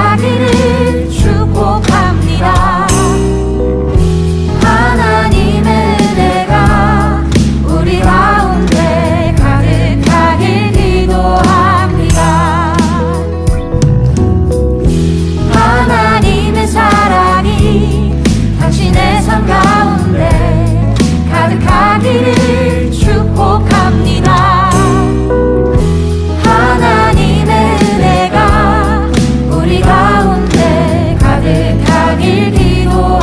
가득하기를 축복합니다. 하나님의 은혜가 우리 가운데 가득하길 기도합니다. 하나님의 사랑이 당신의 삶 가운데 가득하기를 축복합니다. 하나님의 은혜가 우리 가운데 가득하길 기도합니다.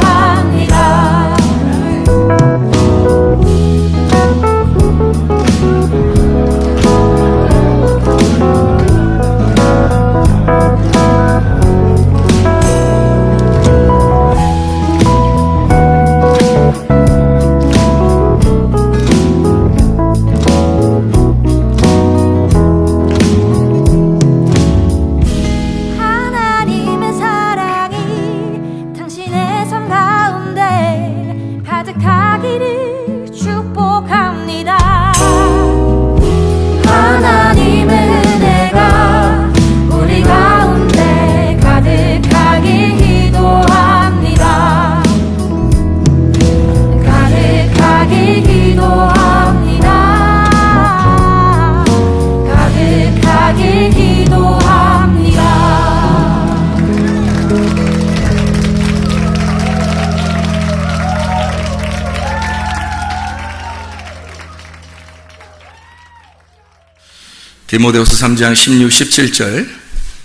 하나님의 사랑이 당신의 삶 가운데 가득하기를 축복합니다. 하나님의 은혜가 우리 가운데 가득하길 기도합니다. 가득하길 기도합니다. 가득하길 기도합니다. 디모데후서 3장 16, 17절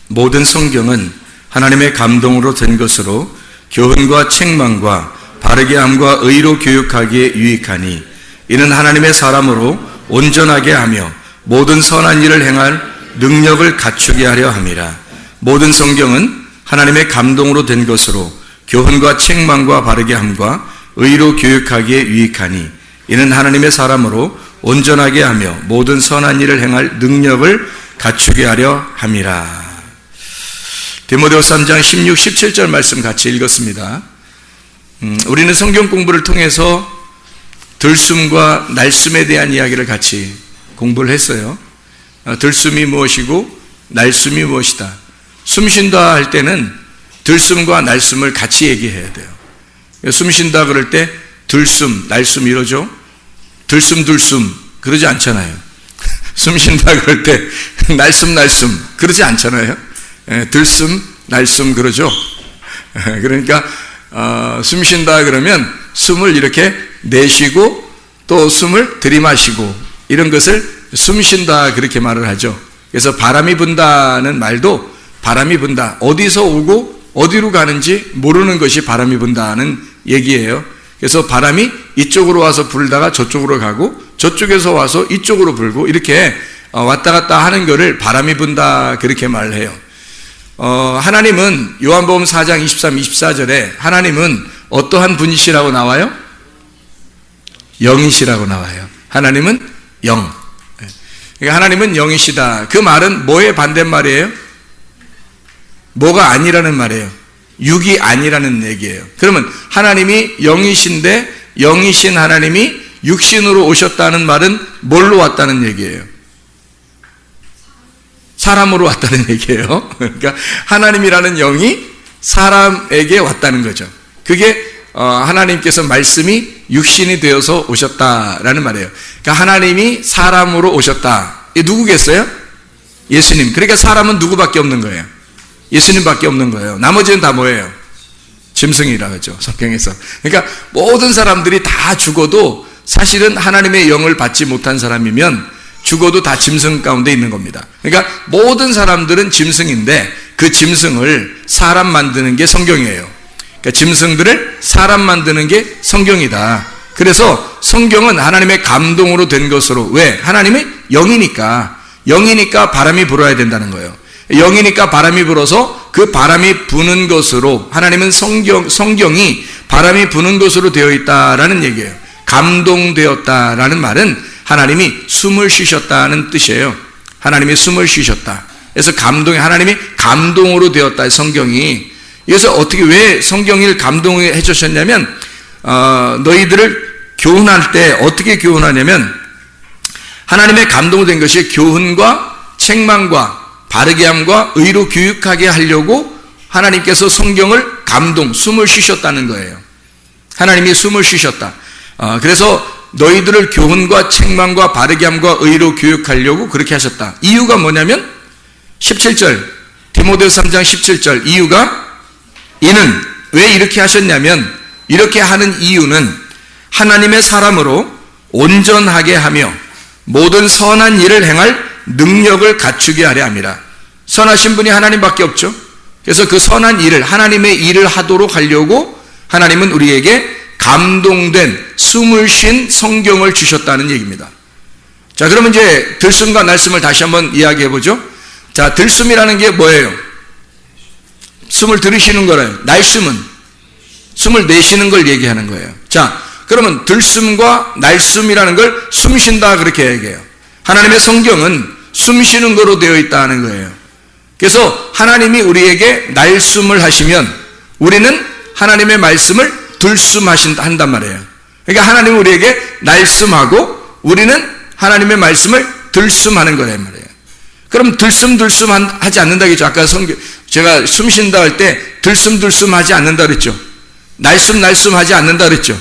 모든 성경은 하나님의 감동으로 된 것으로 교훈과 책망과 바르게 함과 의로 교육하기에 유익하니 이는 하나님의 사람으로 온전하게 하며 모든 선한 일을 행할 능력을 갖추게 하려 함이라. 모든 성경은 하나님의 감동으로 된 것으로 교훈과 책망과 바르게 함과 의로 교육하기에 유익하니 이는 하나님의 사람으로 온전하게 하며 모든 선한 일을 행할 능력을 갖추게 하려 함이라. 디모데후서 3장 16, 17절 말씀 같이 읽었습니다. 우리는 성경 공부를 통해서 들숨과 날숨에 대한 이야기를 같이 공부를 했어요. 들숨이 무엇이고 날숨이 무엇이다. 숨 쉰다 할 때는 들숨과 날숨을 같이 얘기해야 돼요. 숨 쉰다 그럴 때 들숨, 날숨 이러죠. 들숨 그러지 않잖아요. 숨 쉰다 그럴 때 날숨 그러지 않잖아요. 들숨, 날숨 그러죠. 그러니까 숨 쉰다 그러면 숨을 이렇게 내쉬고 또 숨을 들이마시고 이런 것을 숨 쉰다 그렇게 말을 하죠. 그래서 바람이 분다는 말도 바람이 분다. 어디서 오고 어디로 가는지 모르는 것이 바람이 분다는 얘기예요. 그래서 바람이 이쪽으로 와서 불다가 저쪽으로 가고 저쪽에서 와서 이쪽으로 불고 이렇게 왔다 갔다 하는 것을 바람이 분다 그렇게 말해요. 하나님은 요한복음 4장 23, 24절에 하나님은 어떠한 분이시라고 나와요? 영이시라고 나와요. 하나님은 영. 그러니까 하나님은 영이시다. 그 말은 뭐의 반대말이에요? 뭐가 아니라는 말이에요. 육이 아니라는 얘기예요. 그러면 하나님이 영이신데 영이신 하나님이 육신으로 오셨다는 말은 뭘로 왔다는 얘기예요? 사람으로 왔다는 얘기예요. 그러니까 하나님이라는 영이 사람에게 왔다는 거죠. 그게 하나님께서 말씀이 육신이 되어서 오셨다라는 말이에요. 그러니까 하나님이 사람으로 오셨다. 이게 누구겠어요? 예수님. 그러니까 사람은 누구밖에 없는 거예요? 예수님밖에 없는 거예요. 나머지는 다 뭐예요? 짐승이라고 하죠, 성경에서. 그러니까 모든 사람들이 다 죽어도 사실은 하나님의 영을 받지 못한 사람이면 죽어도 다 짐승 가운데 있는 겁니다. 그러니까 모든 사람들은 짐승인데 그 짐승을 사람 만드는 게 성경이에요. 그러니까 짐승들을 사람 만드는 게 성경이다. 그래서 성경은 하나님의 감동으로 된 것으로, 왜? 하나님의 영이니까 바람이 불어야 된다는 거예요. 영이니까 바람이 불어서 그 바람이 부는 것으로, 하나님은 성경이 바람이 부는 것으로 되어 있다라는 얘기예요. 감동되었다라는 말은 하나님이 숨을 쉬셨다는 뜻이에요. 하나님이 숨을 쉬셨다. 그래서 하나님이 감동으로 되었다, 성경이. 그래서 왜 성경을 감동해 주셨냐면, 너희들을 교훈할 때 어떻게 교훈하냐면, 하나님의 감동된 것이 교훈과 책망과 바르게 함과 의로 교육하게 하려고 하나님께서 성경을 숨을 쉬셨다는 거예요. 하나님이 숨을 쉬셨다. 그래서 너희들을 교훈과 책망과 바르게 함과 의로 교육하려고 그렇게 하셨다. 이유가 뭐냐면 17절 디모데후서 3장 17절 이유가 이는 왜 이렇게 하셨냐면 이렇게 하는 이유는 하나님의 사람으로 온전하게 하며 모든 선한 일을 행할 능력을 갖추게 하려 함이라. 선하신 분이 하나님밖에 없죠. 그래서 그 선한 일을 하나님의 일을 하도록 하려고 하나님은 우리에게 감동된 숨을 쉰 성경을 주셨다는 얘기입니다. 자, 그러면 이제 들숨과 날숨을 다시 한번 이야기해 보죠. 자, 들숨이라는 게 뭐예요? 숨을 들이쉬는 거래요. 날숨은 숨을 내쉬는 걸 얘기하는 거예요. 자, 그러면 들숨과 날숨이라는 걸 숨쉰다 그렇게 얘기해요. 하나님의 성경은 숨쉬는 거로 되어 있다는 거예요. 그래서 하나님이 우리에게 날숨을 하시면 우리는 하나님의 말씀을 들숨한단 말이에요. 그러니까 하나님은 우리에게 날숨하고 우리는 하나님의 말씀을 들숨하는 거란 말이에요. 그럼 들숨 하지 않는다겠죠. 아까 제가 숨 쉰다 할 때 들숨 하지 않는다 그랬죠. 날숨 하지 않는다 그랬죠.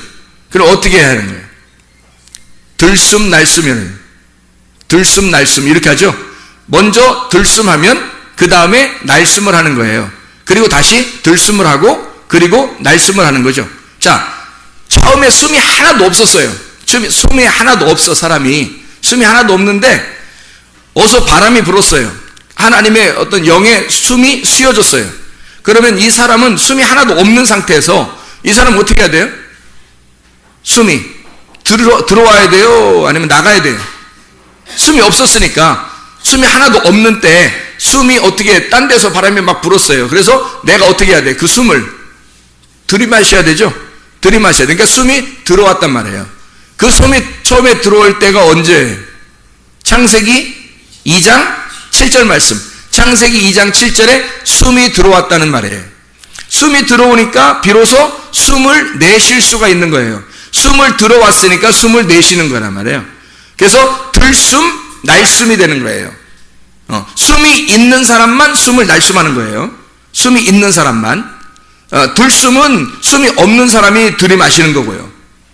그럼 어떻게 해야 하는 거예요? 들숨 날숨 이렇게 하죠. 먼저 들숨하면 그 다음에 날숨을 하는 거예요. 그리고 다시 들숨을 하고 그리고 날숨을 하는 거죠. 자, 처음에 숨이 하나도 없었어요. 숨이 하나도 없어. 사람이 숨이 하나도 없는데 어서 바람이 불었어요. 하나님의 어떤 영의 숨이 쉬어졌어요. 그러면 이 사람은 숨이 하나도 없는 상태에서 이 사람은 어떻게 해야 돼요? 숨이 들어와야 돼요? 아니면 나가야 돼요? 숨이 없었으니까 숨이 하나도 없는 때 숨이 어떻게 딴 데서 바람이 막 불었어요. 그래서 내가 어떻게 해야 돼? 그 숨을 들이마셔야 되죠? 들이마셔야 돼. 그러니까 숨이 들어왔단 말이에요. 그 숨이 처음에 들어올 때가 언제예요? 창세기 2장 7절 말씀. 창세기 2장 7절에 숨이 들어왔다는 말이에요. 숨이 들어오니까 비로소 숨을 내쉴 수가 있는 거예요. 숨을 들어왔으니까 숨을 내쉬는 거란 말이에요. 그래서 들숨, 날숨이 되는 거예요. 숨이 있는 사람만 숨을 날숨하는 거예요. 숨이 있는 사람만. 들숨은 숨이 없는 사람이 들이마시는 거고요.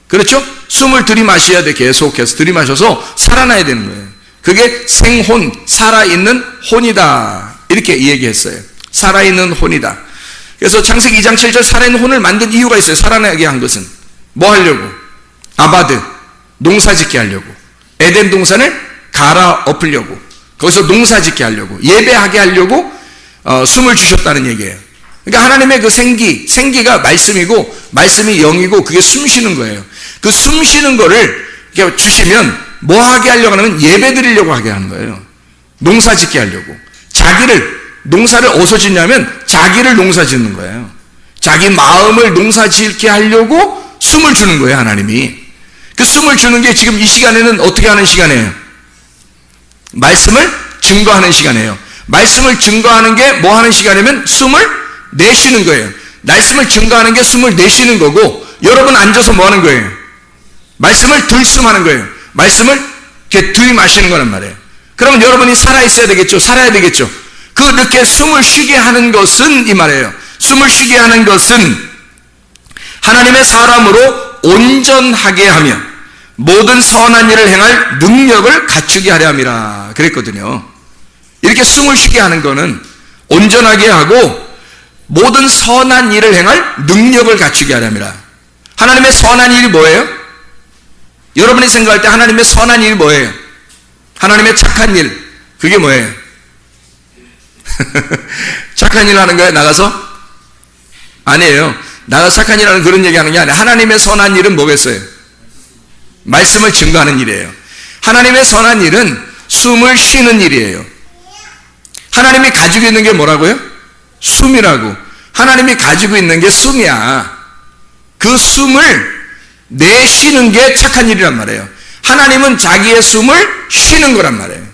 그렇죠? 숨을 들이마셔야 돼. 계속해서 들이마셔서 살아나야 되는 거예요. 그게 생혼, 살아있는 혼이다. 이렇게 얘기했어요. 살아있는 혼이다. 그래서 창세기 2장 7절 살아있는 혼을 만든 이유가 있어요. 살아나게 한 것은 뭐 하려고? 아바드, 농사짓게 하려고. 에덴 동산을 갈아엎으려고. 거기서 농사짓게 하려고, 예배하게 하려고 숨을 주셨다는 얘기예요. 그러니까 하나님의 그 생기가 말씀이고 말씀이 영이고 그게 숨쉬는 거예요. 그 숨쉬는 거를 이렇게 주시면 뭐 하게 하려고 하면 예배 드리려고 하게 하는 거예요. 농사 짓게 하려고. 농사를 어디서 짓냐면 자기를 농사 짓는 거예요. 자기 마음을 농사 짓게 하려고 숨을 주는 거예요, 하나님이. 그 숨을 주는 게 지금 이 시간에는 어떻게 하는 시간이에요? 말씀을 증거하는 시간이에요. 말씀을 증거하는 게 뭐 하는 시간이면 숨을 내쉬는 거예요. 말씀을 증거하는 게 숨을 내쉬는 거고, 여러분 앉아서 뭐 하는 거예요? 말씀을 들숨하는 거예요. 말씀을 이렇게 들이마시는 거란 말이에요. 그러면 여러분이 살아있어야 되겠죠. 살아야 되겠죠. 그렇게 숨을 쉬게 하는 것은 이 말이에요. 숨을 쉬게 하는 것은 하나님의 사람으로 온전하게 하며 모든 선한 일을 행할 능력을 갖추게 하려 함이라 그랬거든요. 이렇게 숨을 쉬게 하는 거는 온전하게 하고 모든 선한 일을 행할 능력을 갖추게 하려 함이라. 하나님의 선한 일이 뭐예요? 여러분이 생각할 때 하나님의 선한 일이 뭐예요? 하나님의 착한 일, 그게 뭐예요? 착한 일 하는 거예요? 나가서? 아니에요. 나가서 착한 일 하는 그런 얘기 하는 게 아니에요. 하나님의 선한 일은 뭐겠어요? 말씀을 증거하는 일이에요. 하나님의 선한 일은 숨을 쉬는 일이에요. 하나님이 가지고 있는 게 뭐라고요? 숨이라고. 하나님이 가지고 있는 게 숨이야. 그 숨을 내쉬는 게 착한 일이란 말이에요. 하나님은 자기의 숨을 쉬는 거란 말이에요.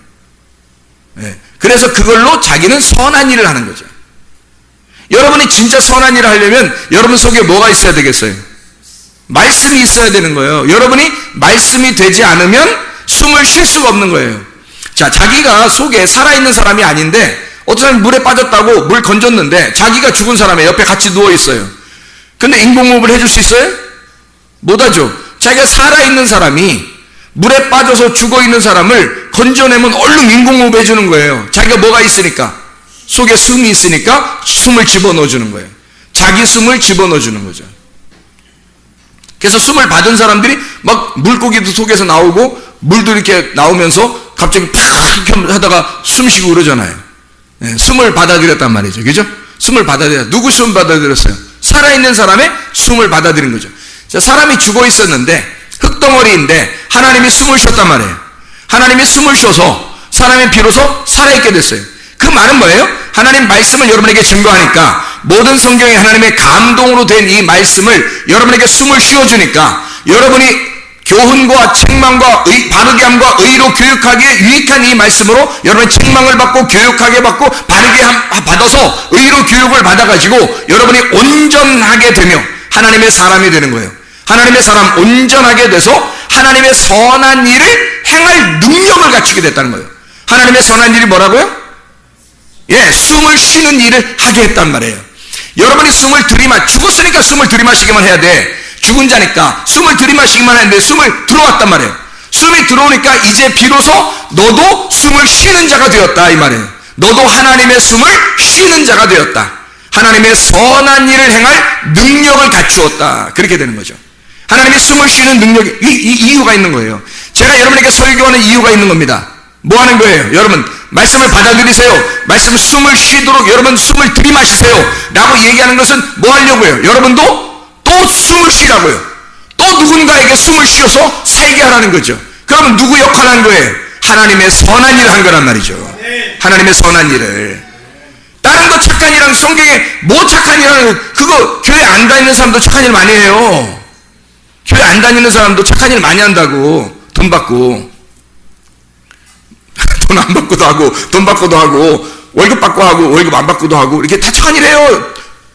네. 그래서 그걸로 자기는 선한 일을 하는 거죠. 여러분이 진짜 선한 일을 하려면 여러분 속에 뭐가 있어야 되겠어요? 말씀이 있어야 되는 거예요. 여러분이 말씀이 되지 않으면 숨을 쉴 수가 없는 거예요. 자, 자기가 속에 살아있는 사람이 아닌데 어떤 사람이 물에 빠졌다고 물 건졌는데 자기가 죽은 사람의 옆에 같이 누워있어요. 근데 인공호흡을 해줄 수 있어요? 못하죠. 자기가 살아있는 사람이 물에 빠져서 죽어있는 사람을 건져내면 얼른 인공호흡 해주는 거예요. 자기가 뭐가 있으니까, 속에 숨이 있으니까 숨을 집어넣어주는 거예요. 자기 숨을 집어넣어주는 거죠. 그래서 숨을 받은 사람들이 막 물고기도 속에서 나오고 물도 이렇게 나오면서 갑자기 팍 하다가 숨 쉬고 그러잖아요. 네, 숨을 받아들였단 말이죠. 그죠? 숨을 받아들였어요. 누구 숨 받아들였어요? 살아있는 사람의 숨을 받아들인 거죠. 자, 사람이 죽어 있었는데 흙덩어리인데 하나님이 숨을 쉬었단 말이에요. 하나님이 숨을 쉬어서 사람이 비로소 살아있게 됐어요. 그 말은 뭐예요? 하나님 말씀을 여러분에게 증거하니까 모든 성경이 하나님의 감동으로 된 이 말씀을 여러분에게 숨을 쉬어주니까 여러분이 교훈과 책망과 바르게 함과 의로 교육하기에 유익한 이 말씀으로 여러분이 책망을 받고 교육하게 받고 바르게 받아서 의로 교육을 받아가지고 여러분이 온전하게 되며 하나님의 사람이 되는 거예요. 하나님의 사람 온전하게 돼서 하나님의 선한 일을 행할 능력을 갖추게 됐다는 거예요. 하나님의 선한 일이 뭐라고요? 예, 숨을 쉬는 일을 하게 했단 말이에요. 여러분이 숨을 죽었으니까 숨을 들이마시기만 해야 돼. 죽은 자니까 숨을 들이마시기만 하는데 숨을 들어왔단 말이에요. 숨이 들어오니까 이제 비로소 너도 숨을 쉬는 자가 되었다 이 말이에요. 너도 하나님의 숨을 쉬는 자가 되었다. 하나님의 선한 일을 행할 능력을 갖추었다. 그렇게 되는 거죠. 하나님의 숨을 쉬는 능력이 이유가 있는 거예요. 제가 여러분에게 설교하는 이유가 있는 겁니다. 뭐 하는 거예요? 여러분 말씀을 받아들이세요. 말씀 숨을 쉬도록 여러분 숨을 들이마시세요 라고 얘기하는 것은 뭐 하려고요? 여러분도 또 숨을 쉬라고요. 또 누군가에게 숨을 쉬어서 살게 하라는 거죠. 그러면 누구 역할을 한 거예요? 하나님의 선한 일을 한 거란 말이죠. 하나님의 선한 일을. 다른 거 착한 일하는 성경에 뭐 착한 일하는 그거 교회 안 다니는 사람도 착한 일 많이 해요. 교회 안 다니는 사람도 착한 일 많이 한다고. 돈 받고 돈 안 받고도 하고 돈 받고도 하고 월급 받고 하고 월급 안 받고도 하고 이렇게 다 착한 일 해요.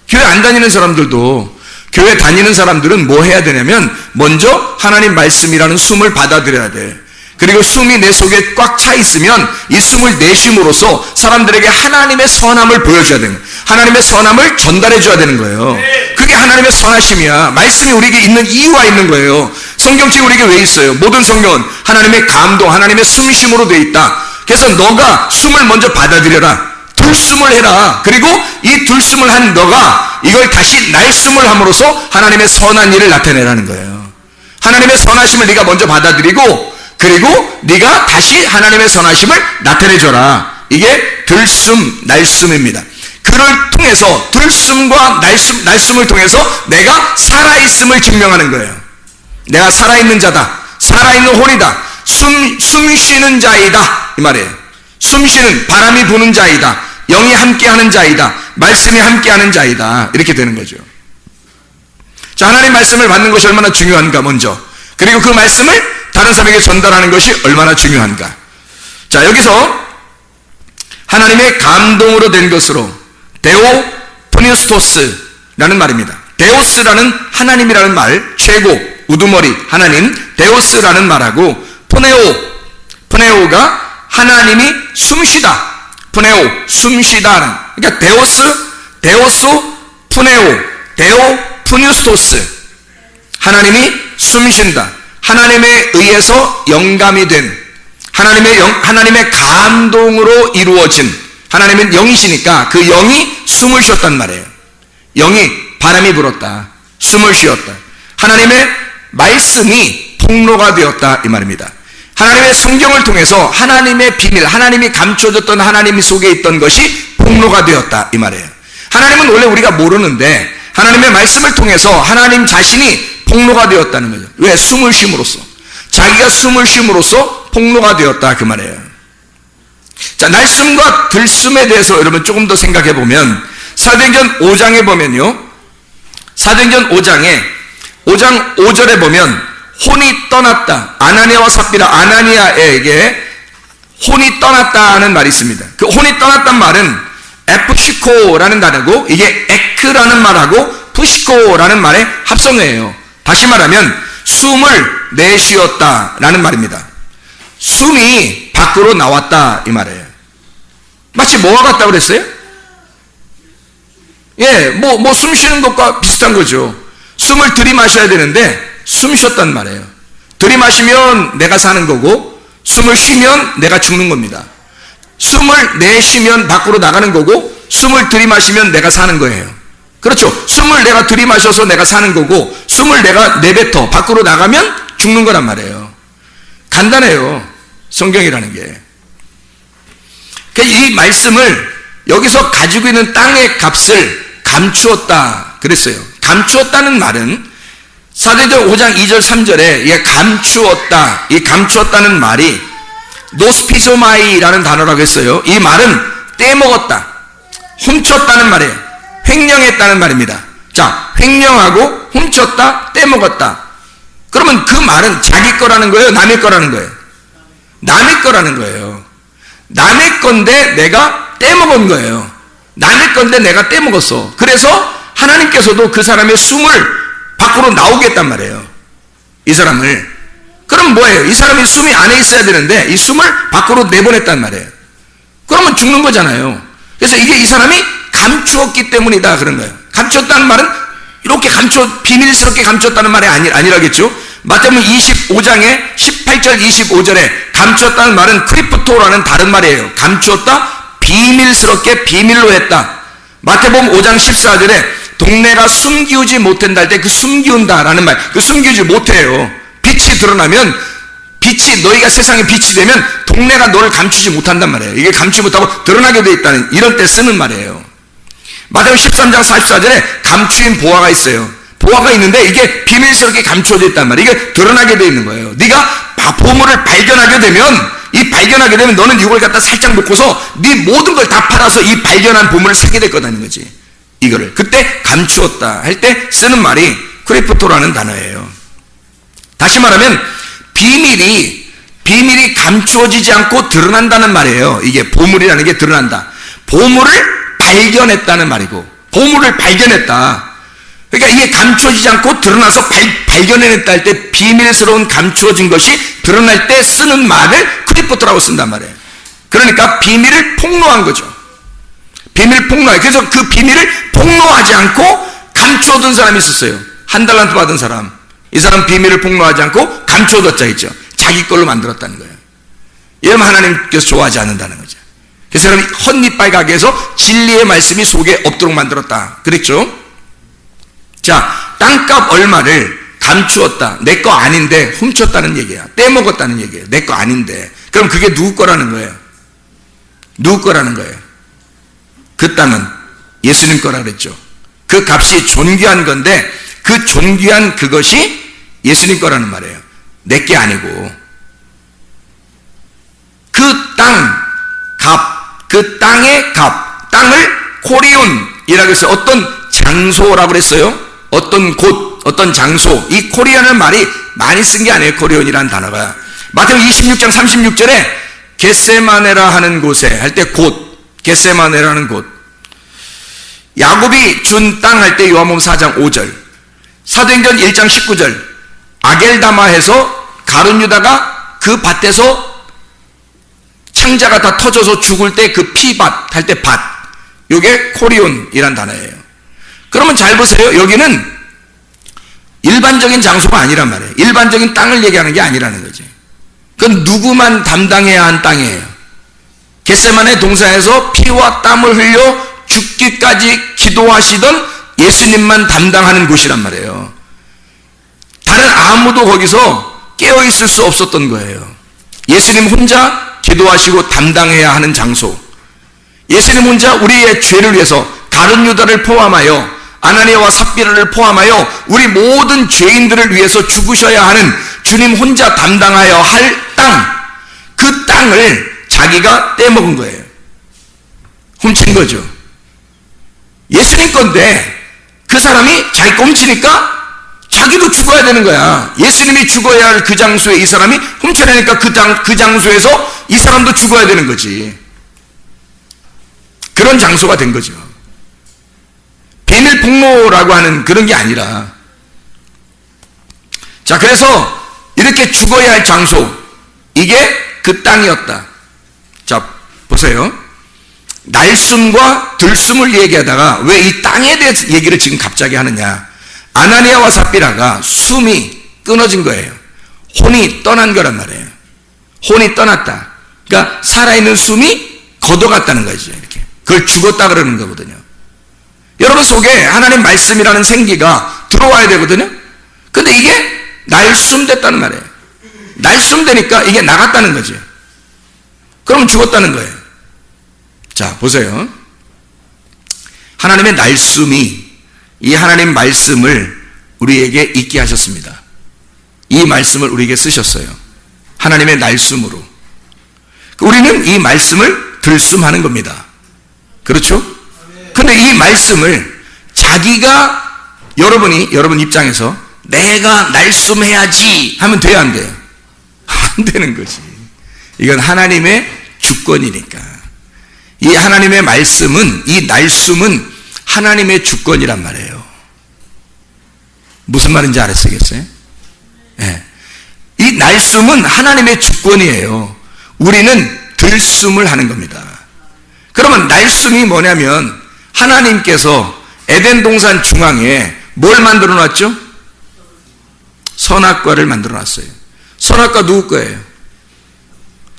교회 안 다니는 사람들도. 교회 다니는 사람들은 뭐 해야 되냐면 먼저 하나님 말씀이라는 숨을 받아들여야 돼. 그리고 숨이 내 속에 꽉 차 있으면 이 숨을 내쉼으로써 사람들에게 하나님의 선함을 보여줘야 되는 거예요. 하나님의 선함을 전달해 줘야 되는 거예요. 그게 하나님의 선하심이야. 말씀이 우리에게 있는 이유가 있는 거예요. 성경책이 우리에게 왜 있어요? 모든 성경은 하나님의 감동, 하나님의 숨쉼으로 되어 있다. 그래서 너가 숨을 먼저 받아들여라. 들숨을 해라. 그리고 이 들숨을 한 너가 이걸 다시 날숨을 함으로써 하나님의 선한 일을 나타내라는 거예요. 하나님의 선하심을 네가 먼저 받아들이고 그리고 네가 다시 하나님의 선하심을 나타내줘라. 이게 들숨, 날숨입니다. 그를 통해서 들숨과 날숨을 통해서 내가 살아있음을 증명하는 거예요. 내가 살아있는 자다. 살아있는 혼이다. 숨 쉬는 자이다. 이 말이에요. 숨 쉬는 바람이 부는 자이다. 영이 함께하는 자이다. 말씀이 함께하는 자이다. 이렇게 되는 거죠. 자, 하나님 말씀을 받는 것이 얼마나 중요한가 먼저. 그리고 그 말씀을 다른 사람에게 전달하는 것이 얼마나 중요한가. 자, 여기서 하나님의 감동으로 된 것으로 데오 프니스토스라는 말입니다. 데오스라는 하나님이라는 말, 최고, 우두머리, 하나님, 데오스라는 말하고 프네오가 하나님이 숨쉬다. 푸네오, 숨쉬다. 그러니까 데오소, 푸네오, 데오, 푸뉴스토스. 하나님이 숨쉰다. 하나님에 의해서 영감이 된, 하나님의 감동으로 이루어진, 하나님은 영이시니까 그 영이 숨을 쉬었단 말이에요. 영이 바람이 불었다. 숨을 쉬었다. 하나님의 말씀이 통로가 되었다. 이 말입니다. 하나님의 성경을 통해서 하나님의 비밀, 하나님이 감춰졌던 하나님 속에 있던 것이 폭로가 되었다. 이 말이에요. 하나님은 원래 우리가 모르는데 하나님의 말씀을 통해서 하나님 자신이 폭로가 되었다는 거죠. 왜? 숨을 쉼으로써. 자기가 숨을 쉼으로써 폭로가 되었다. 그 말이에요. 자, 날숨과 들숨에 대해서 여러분 조금 더 생각해 보면 사도행전 5장에 보면요. 사도행전 5장 5절에 보면 혼이 떠났다. 아나니아와 삽비라, 아나니아에게 혼이 떠났다는 말이 있습니다. 그 혼이 떠났단 말은 에프시코라는 단어고 이게 에크라는 말하고 푸시코라는 말의 합성어예요. 다시 말하면 숨을 내쉬었다라는 말입니다. 숨이 밖으로 나왔다 이 말이에요. 마치 뭐와 같다고 그랬어요? 예, 숨 쉬는 것과 비슷한 거죠. 숨을 들이마셔야 되는데 숨 쉬었단 말이에요. 들이마시면 내가 사는 거고 숨을 쉬면 내가 죽는 겁니다. 숨을 내쉬면 밖으로 나가는 거고 숨을 들이마시면 내가 사는 거예요. 그렇죠. 숨을 내가 들이마셔서 내가 사는 거고 숨을 내가 내뱉어 밖으로 나가면 죽는 거란 말이에요. 간단해요. 성경이라는 게. 이 말씀을 여기서 가지고 있는 땅의 값을 감추었다 그랬어요. 감추었다는 말은 사도행전 5장 2절 3절에 감추었다, 이 감추었다는 말이 노스피소마이라는 단어라고 했어요. 이 말은 떼먹었다, 훔쳤다는 말이에요. 횡령했다는 말입니다. 자, 횡령하고 훔쳤다, 떼먹었다. 그러면 그 말은 자기 거라는 거예요? 남의 거라는 거예요? 남의 거라는 거예요. 남의 건데 내가 떼먹은 거예요. 남의 건데 내가 떼먹었어. 그래서 하나님께서도 그 사람의 숨을 밖으로 나오게 했단 말이에요. 이 사람을. 그럼 뭐예요? 이 사람이 숨이 안에 있어야 되는데 이 숨을 밖으로 내보냈단 말이에요. 그러면 죽는 거잖아요. 그래서 이게 이 사람이 감추었기 때문이다 그런 거예요. 감추었다는 말은 이렇게 비밀스럽게 감추었다는 말이 아니라겠죠. 마태복음 25장에 18절 25절에 감추었다는 말은 크리프토라는 다른 말이에요. 감추었다, 비밀스럽게 비밀로 했다. 마태복음 5장 14절에 동네가 숨기우지 못한다 할 때 그 숨기운다라는 말, 그 숨기우지 못해요. 빛이 드러나면, 빛이 너희가 세상에 빛이 되면 동네가 너를 감추지 못한단 말이에요. 이게 감추지 못하고 드러나게 돼 있다는, 이런 때 쓰는 말이에요. 마태복음 13장 44절에 감추인 보화가 있어요. 보화가 있는데 이게 비밀스럽게 감추어져 있단 말이에요. 이게 드러나게 돼 있는 거예요. 네가 보물을 발견하게 되면 너는 이걸 갖다 살짝 놓고서 네 모든 걸 다 팔아서 이 발견한 보물을 사게 될 거다는 거지. 이거를 그때 감추었다 할 때 쓰는 말이 크리프토라는 단어예요. 다시 말하면 비밀이 감추어지지 않고 드러난다는 말이에요. 이게 보물이라는 게 드러난다. 보물을 발견했다는 말이고, 보물을 발견했다. 그러니까 이게 감추어지지 않고 드러나서 발견해냈다 할 때 비밀스러운 감추어진 것이 드러날 때 쓰는 말을 크리프토라고 쓴단 말이에요. 그러니까 비밀을 폭로한 거죠. 비밀 폭로해. 그래서 그 비밀을 폭로하지 않고 감추어둔 사람이 있었어요. 한 달란트 받은 사람. 이 사람 비밀을 폭로하지 않고 감추어뒀자 했죠. 자기 걸로 만들었다는 거예요. 이러면 하나님께서 좋아하지 않는다는 거죠. 그래서 사람이 헛니빨 가게 해서 진리의 말씀이 속에 없도록 만들었다 그랬죠. 자, 땅값 얼마를 감추었다. 내 거 아닌데 훔쳤다는 얘기야. 떼먹었다는 얘기예요. 내 거 아닌데. 그럼 그게 누구 거라는 거예요? 누구 거라는 거예요? 그 땅은 예수님 거라 그랬죠. 그 값이 존귀한 건데 그 존귀한 그것이 예수님 거라는 말이에요. 내 게 아니고. 그 땅 값, 그 땅의 값, 땅을 코리온이라고 해서 어떤 장소라고 그랬어요. 어떤 곳, 어떤 장소. 이 코리온은 말이 많이 쓴 게 아니에요. 코리온이라는 단어가. 마태복음 26장 36절에 겟세마네라 하는 곳에 할 때 곳, 겟세마네라는 곳. 야곱이 준 땅 할 때 요한복음 4장 5절. 사도행전 1장 19절. 아겔다마에서 가룟 유다가 그 밭에서 창자가 다 터져서 죽을 때 그 피밭 할 때 밭. 요게 코리온이란 단어예요. 그러면 잘 보세요. 여기는 일반적인 장소가 아니란 말이에요. 일반적인 땅을 얘기하는 게 아니라는 거지. 그건 누구만 담당해야 한 땅이에요. 겟세마네 동산에서 피와 땀을 흘려 죽기까지 기도하시던 예수님만 담당하는 곳이란 말이에요. 다른 아무도 거기서 깨어있을 수 없었던 거예요. 예수님 혼자 기도하시고 담당해야 하는 장소. 예수님 혼자 우리의 죄를 위해서 가룟 유다를 포함하여 아나니아와 삽비라를 포함하여 우리 모든 죄인들을 위해서 죽으셔야 하는 주님 혼자 담당하여 할 땅, 그 땅을 자기가 떼먹은 거예요. 훔친 거죠. 예수님 건데 그 사람이 자기 거 훔치니까 자기도 죽어야 되는 거야. 예수님이 죽어야 할 그 장소에 이 사람이 훔쳐내니까 그 장소에서 이 사람도 죽어야 되는 거지. 그런 장소가 된 거죠. 비밀 폭로라고 하는 그런 게 아니라. 자, 그래서 이렇게 죽어야 할 장소, 이게 그 땅이었다. 자, 보세요. 날숨과 들숨을 얘기하다가 왜 이 땅에 대해서 얘기를 지금 갑자기 하느냐. 아나니아와 삽비라가 숨이 끊어진 거예요. 혼이 떠난 거란 말이에요. 혼이 떠났다. 그러니까 살아있는 숨이 걷어갔다는 거죠. 이렇게. 그걸 죽었다 그러는 거거든요. 여러분 속에 하나님 말씀이라는 생기가 들어와야 되거든요. 근데 이게 날숨됐다는 말이에요. 날숨되니까 이게 나갔다는 거죠. 그러면 죽었다는 거예요. 자, 보세요. 하나님의 날숨이 이 하나님 말씀을 우리에게 있게 하셨습니다. 이 말씀을 우리에게 쓰셨어요. 하나님의 날숨으로. 우리는 이 말씀을 들숨하는 겁니다. 그렇죠? 근데 이 말씀을 자기가 여러분 입장에서 내가 날숨해야지 하면 돼야 안 돼요? 안 되는 거지. 이건 하나님의 주권이니까. 이 하나님의 말씀은, 이 날숨은 하나님의 주권이란 말이에요. 무슨 말인지 알았겠어요? 네. 이 날숨은 하나님의 주권이에요. 우리는 들숨을 하는 겁니다. 그러면 날숨이 뭐냐면 하나님께서 에덴 동산 중앙에 뭘 만들어 놨죠? 선악과를 만들어 놨어요. 선악과 누구 거예요?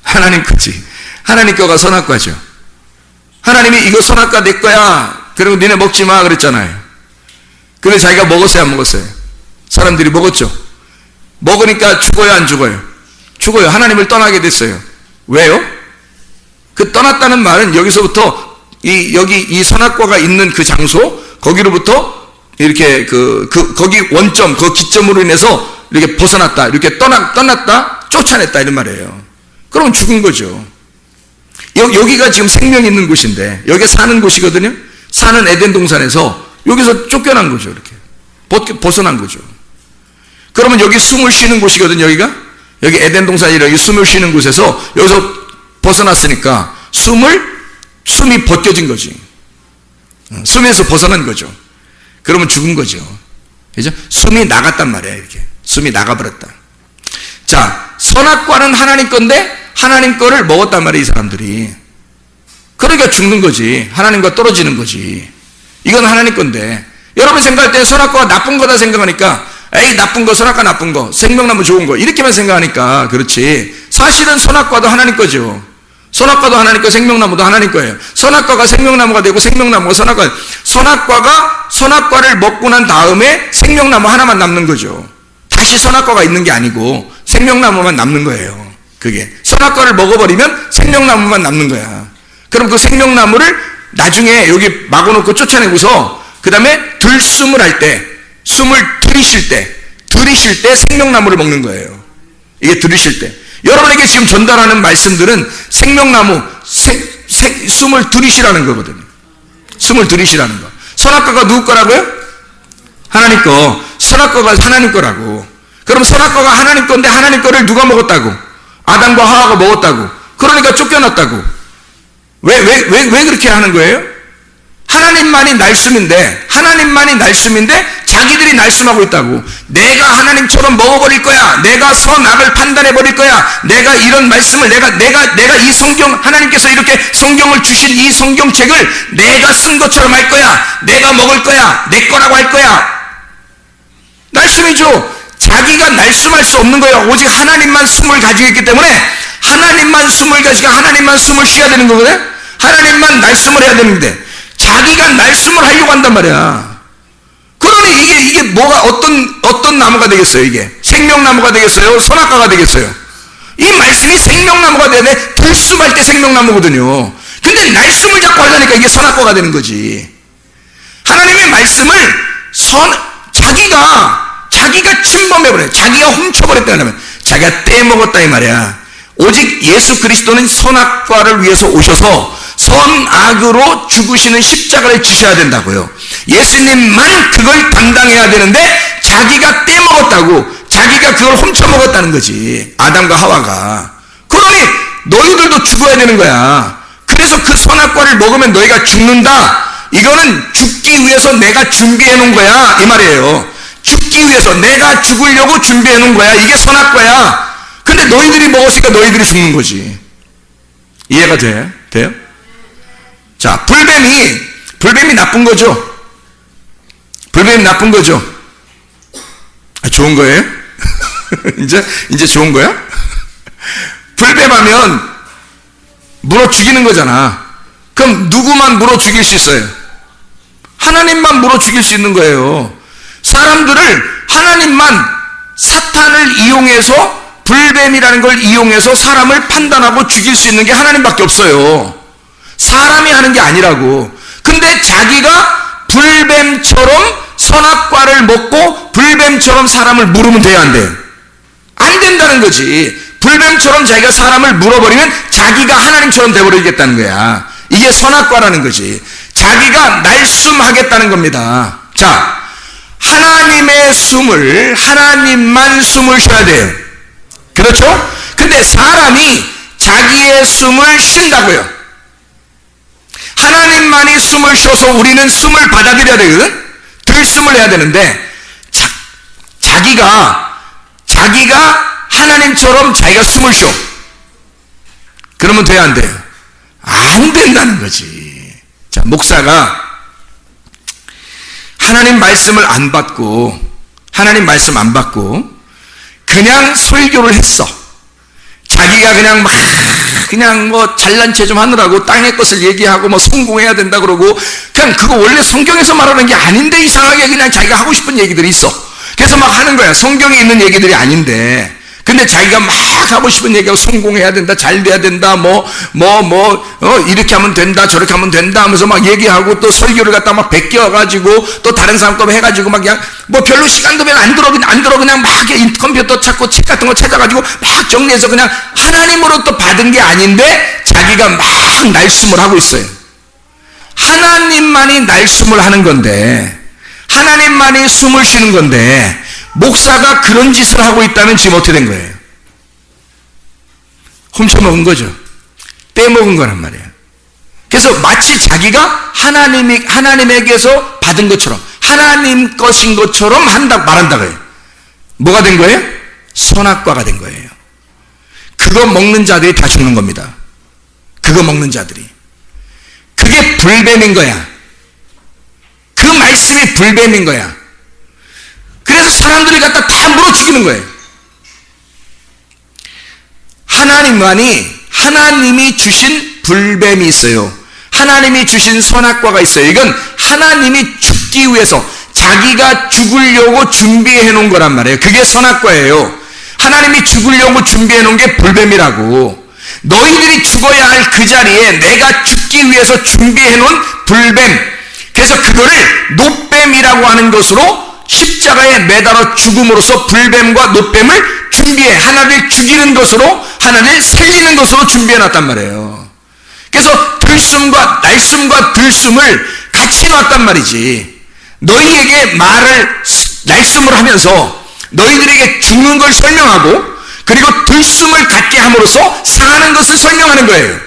하나님 거지. 하나님 거가 선악과죠. 하나님이 이거 선악과 내 거야. 그리고 니네 먹지 마 그랬잖아요. 근데 자기가 먹었어요, 안 먹었어요? 사람들이 먹었죠. 먹으니까 죽어요, 안 죽어요? 죽어요. 하나님을 떠나게 됐어요. 왜요? 그 떠났다는 말은 여기서부터 여기 이 선악과가 있는 그 장소, 거기로부터 이렇게 거기 원점, 그 기점으로 인해서 이렇게 벗어났다, 이렇게 떠났다, 쫓아냈다 이런 말이에요. 그럼 죽은 거죠. 여기가 지금 생명이 있는 곳인데, 여기 사는 곳이거든요. 사는 에덴 동산에서 여기서 쫓겨난 거죠, 이렇게 벗어난 거죠. 그러면 여기 숨을 쉬는 곳이거든요. 여기 에덴 동산이라 여기 숨을 쉬는 곳에서 여기서 벗어났으니까 숨이 벗겨진 거지. 숨에서 벗어난 거죠. 그러면 죽은 거죠. 그죠? 숨이 나갔단 말이에요. 이렇게 숨이 나가버렸다. 자, 선악과는 하나님 건데 하나님 거를 먹었단 말이에요, 이 사람들이. 그러니까 죽는 거지. 하나님과 떨어지는 거지. 이건 하나님 건데, 여러분 생각할 때 선악과가 나쁜 거다 생각하니까 에이 나쁜 거, 선악과 나쁜 거, 생명나무 좋은 거 이렇게만 생각하니까 그렇지, 사실은 선악과도 하나님 거죠. 선악과도 하나님 거, 생명나무도 하나님 거예요. 선악과가 생명나무가 되고 생명나무가 선악과, 선악과가 선악과를 먹고 난 다음에 생명나무 하나만 남는 거죠. 다시 선악과가 있는 게 아니고 생명나무만 남는 거예요. 그게 선악과를 먹어버리면 생명나무만 남는 거야. 그럼 그 생명나무를 나중에 여기 막아놓고 쫓아내고서 그 다음에 들숨을 할 때, 숨을 들이쉴 때 생명나무를 먹는 거예요. 이게 들이쉴 때. 여러분에게 지금 전달하는 말씀들은 생명나무, 숨을 들이쉬라는 거거든요. 숨을 들이쉬라는 거. 선악과가 누구 거라고요? 하나님 거. 선악과가 하나님 거라고. 그럼 선악과가 하나님 건데 하나님 거를 누가 먹었다고? 아담과 하와가 먹었다고. 그러니까 쫓겨났다고. 왜 그렇게 하는 거예요? 하나님만이 날숨인데 자기들이 날숨하고 있다고. 내가 하나님처럼 먹어버릴 거야. 내가 선악을 판단해버릴 거야. 내가 이런 말씀을 내가 이 성경, 하나님께서 이렇게 성경을 주신 이 성경책을 내가 쓴 것처럼 할 거야. 내가 먹을 거야. 내 거라고 할 거야. 날숨이죠. 자기가 날숨할 수 없는 거예요. 오직 하나님만 숨을 가지고 있기 때문에 하나님만 숨을 가지고 하나님만 숨을 쉬어야 되는 거거든. 하나님만 날숨을 해야 되는데 자기가 날숨을 하려고 한단 말이야. 그러니 이게 뭐가 어떤 나무가 되겠어요? 이게 생명나무가 되겠어요? 선악과가 되겠어요? 이 말씀이 생명나무가 되네. 들숨할 때 생명나무거든요. 근데 날숨을 자꾸 하려니까 이게 선악과가 되는 거지. 하나님의 말씀을 자기가 침범해버려요. 자기가 훔쳐버렸다면 자기가 떼먹었다 이 말이야. 오직 예수 그리스도는 선악과를 위해서 오셔서 선악으로 죽으시는 십자가를 지셔야 된다고요. 예수님만 그걸 담당해야 되는데 자기가 떼먹었다고, 자기가 그걸 훔쳐먹었다는 거지. 아담과 하와가. 그러니 너희들도 죽어야 되는 거야. 그래서 그 선악과를 먹으면 너희가 죽는다. 이거는 죽기 위해서 내가 준비해 놓은 거야 이 말이에요. 죽기 위해서 내가 죽으려고 준비해 놓은 거야. 이게 선악과야. 근데 너희들이 먹었으니까 너희들이 죽는 거지. 이해가 돼요? 자, 불뱀이 나쁜 거죠? 불뱀이 나쁜 거죠? 아, 좋은 거예요? 이제 좋은 거야? 불뱀하면 물어 죽이는 거잖아. 그럼 누구만 물어 죽일 수 있어요? 하나님만 물어 죽일 수 있는 거예요. 사람들을 하나님만 사탄을 이용해서 불뱀이라는 걸 이용해서 사람을 판단하고 죽일 수 있는 게 하나님밖에 없어요. 사람이 하는 게 아니라고. 근데 자기가 불뱀처럼 선악과를 먹고 불뱀처럼 사람을 물으면 돼야 안 돼요? 안 된다는 거지. 불뱀처럼 자기가 사람을 물어버리면 자기가 하나님처럼 돼버리겠다는 거야. 이게 선악과라는 거지. 자기가 날숨하겠다는 겁니다. 자, 하나님의 숨을, 하나님만 숨을 쉬어야 돼요. 그렇죠? 근데 사람이 자기의 숨을 쉰다고요. 하나님만이 숨을 쉬어서 우리는 숨을 받아들여야 되거든? 들숨을 해야 되는데, 자기가 하나님처럼 자기가 숨을 쉬어. 그러면 돼야 안 돼요? 안 된다는 거지. 자, 목사가 하나님 말씀을 안 받고, 그냥 설교를 했어. 자기가 그냥 뭐 잘난 체 좀 하느라고 땅의 것을 얘기하고 뭐 성공해야 된다 그러고, 그냥 그거 원래 성경에서 말하는 게 아닌데 이상하게 그냥 자기가 하고 싶은 얘기들이 있어. 그래서 막 하는 거야. 성경에 있는 얘기들이 아닌데. 근데 자기가 막 하고 싶은 얘기하고 성공해야 된다, 잘 돼야 된다, 이렇게 하면 된다, 저렇게 하면 된다 하면서 막 얘기하고 또 설교를 갖다 막 베껴가지고 또 다른 사람 거 해가지고 막 그냥 뭐 별로 시간도 안 들어 그냥 막 컴퓨터 찾고 책 같은 거 찾아가지고 막 정리해서 그냥 하나님으로부터 받은 게 아닌데 자기가 막 날숨을 하고 있어요. 하나님만이 날숨을 하는 건데, 하나님만이 숨을 쉬는 건데, 목사가 그런 짓을 하고 있다면 지금 어떻게 된 거예요? 훔쳐먹은 거죠. 떼먹은 거란 말이에요. 그래서 마치 자기가 하나님에게서 받은 것처럼, 하나님 것인 것처럼 말한다고요. 뭐가 된 거예요? 선악과가 된 거예요. 그거 먹는 자들이 다 죽는 겁니다. 그거 먹는 자들이. 그게 불뱀인 거야. 그 말씀이 불뱀인 거야. 그래서 사람들이 갖다 다 물어 죽이는 거예요. 하나님이 주신 불뱀이 있어요. 하나님이 주신 선악과가 있어요. 이건 하나님이 죽기 위해서 자기가 죽으려고 준비해 놓은 거란 말이에요. 그게 선악과예요. 하나님이 죽으려고 준비해 놓은 게 불뱀이라고. 너희들이 죽어야 할 그 자리에 내가 죽기 위해서 준비해 놓은 불뱀. 그래서 그거를 노뱀이라고 하는 것으로 십자가에 매달아 죽음으로써 불뱀과 노뱀을 준비해, 하나를 죽이는 것으로, 하나를 살리는 것으로 준비해 놨단 말이에요. 그래서 날숨과 들숨을 같이 놨단 말이지. 너희에게 날숨을 하면서 너희들에게 죽는 걸 설명하고, 그리고 들숨을 갖게 함으로써 사는 것을 설명하는 거예요.